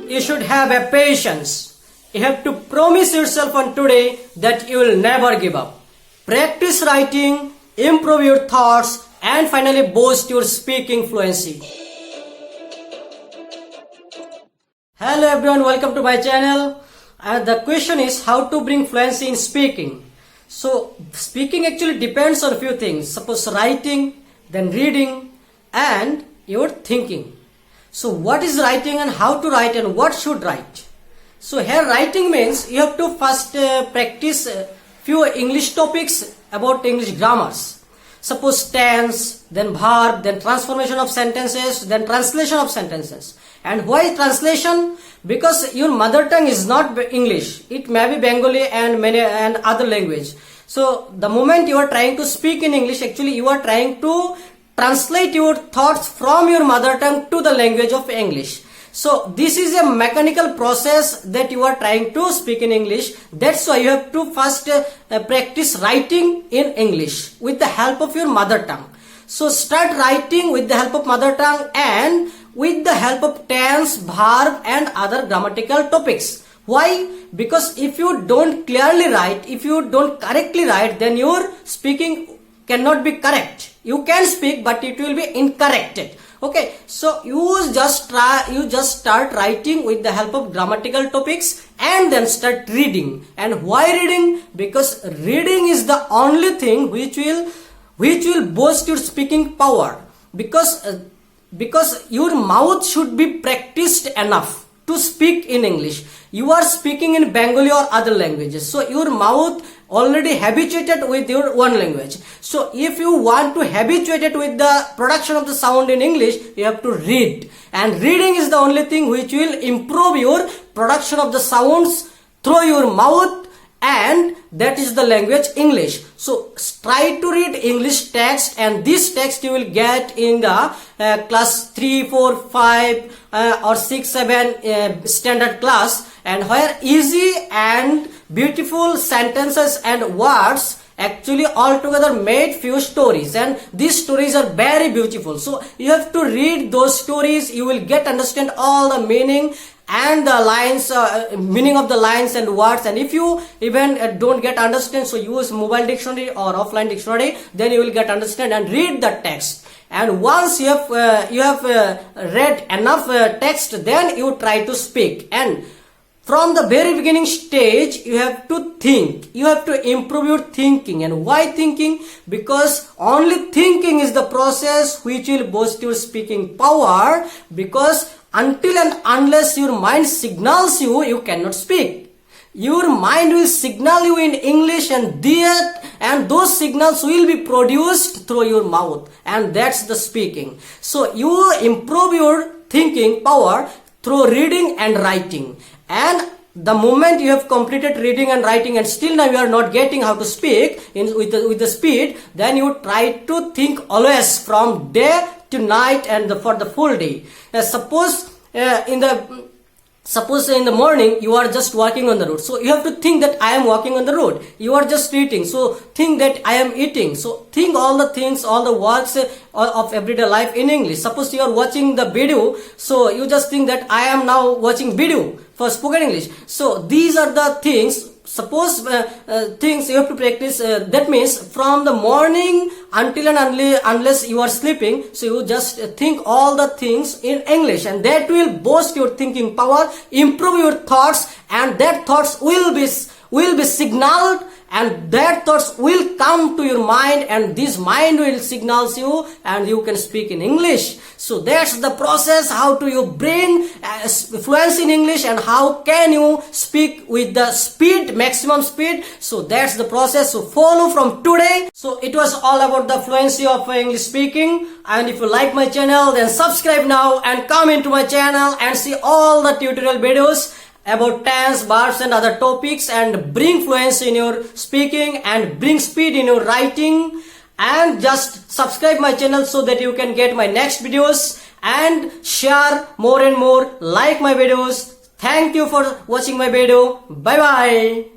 you should have a patience. You have to promise yourself on today that you will never give up. Practice writing, improve your thoughts, and finally boost your speaking fluency. Hello everyone, welcome to my channel. The question is how to bring fluency in speaking. So speaking actually depends on a few things. Suppose writing, then reading, and your thinking. So what is writing and how to write and what should write? So here writing means you have to first practice few English topics about English grammars. Suppose tense, then verb, then transformation of sentences, then translation of sentences. And why translation? Because your mother tongue is not English. It may be Bengali and many and other language. So the moment you are trying to speak in English, actually you are trying to translate your thoughts from your mother tongue to the language of English. So this is a mechanical process that you are trying to speak in English. That's why you have to first practice writing in English with the help of your mother tongue. So start writing with the help of mother tongue and with the help of tense, verb and other grammatical topics. Why? Because if you don't clearly write, if you don't correctly write, then your speaking cannot be correct. You can speak but it will be incorrect. Okay, so you just start writing with the help of grammatical topics and then start reading. And why reading? Because reading is the only thing which will boost your speaking power. Because your mouth should be practiced enough to speak in English. You are speaking in Bengali or other languages, so your mouth already habituated with your one language. So if you want to habituate it with the production of the sound in English, you have to read. And reading is the only thing which will improve your production of the sounds through your mouth, and that is the language English. So try to read English text, and this text you will get in the class 3, 4, 5 or 6, 7 standard class, and where easy and beautiful sentences and words actually all together made few stories, and these stories are very beautiful. So you have to read those stories. You will understand all the meaning and the lines, meaning of the lines and words. And if you even don't get understand, so use mobile dictionary or offline dictionary, then you will understand and read the text. And once you have read enough text, then you try to speak. And from the very beginning stage, you have to think. You have to improve your thinking. And why thinking? Because only thinking is the process which will boost your speaking power. Because until and unless your mind signals you, you cannot speak. Your mind will signal you in English, and those signals will be produced through your mouth, and that's the speaking. So you improve your thinking power through reading and writing. And the moment you have completed reading and writing and still now you are not getting how to speak with the speed, then you try to think always from day to night and for the full day. Suppose in the morning you are just walking on the road, so you have to think that I am walking on the road. You are just eating, so think that I am eating. So think all the things, all the words of everyday life in English. Suppose you are watching the video, so you just think that I am now watching video for spoken English. So these are the things. Suppose things you have to practice. That means from the morning until and unless you are sleeping, so you just think all the things in English, and that will boost your thinking power, improve your thoughts, and that thoughts will be signaled, and that thoughts will come to your mind, and this mind will signals you, and you can speak in English. So that's the process, how do you bring fluency in English, and how can you speak with the speed, maximum speed. So that's the process. So follow from today. So it was all about the fluency of English speaking. And if you like my channel, then subscribe now and come into my channel and see all the tutorial videos about tense, verbs and other topics, and bring fluency in your speaking and bring speed in your writing. And just subscribe my channel so that you can get my next videos, and share more and more, like my videos. Thank you for watching my video. Bye bye.